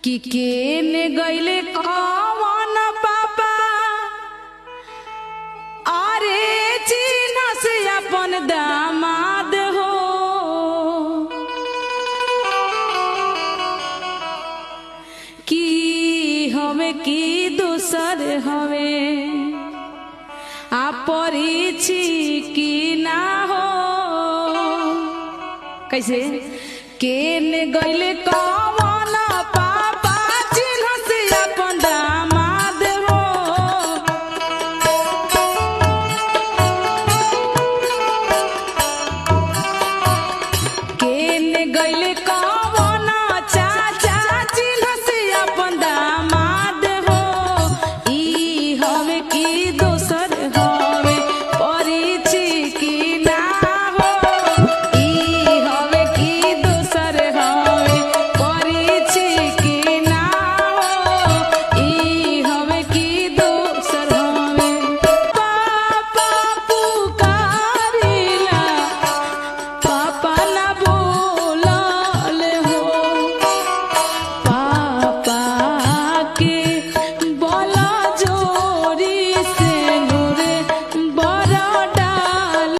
कि केने गईले कौन पापा अरे चीना से अपन दामाद हो कि हमें की दूसर हमें अपरिची की ना हो कैसे केने गईले कौन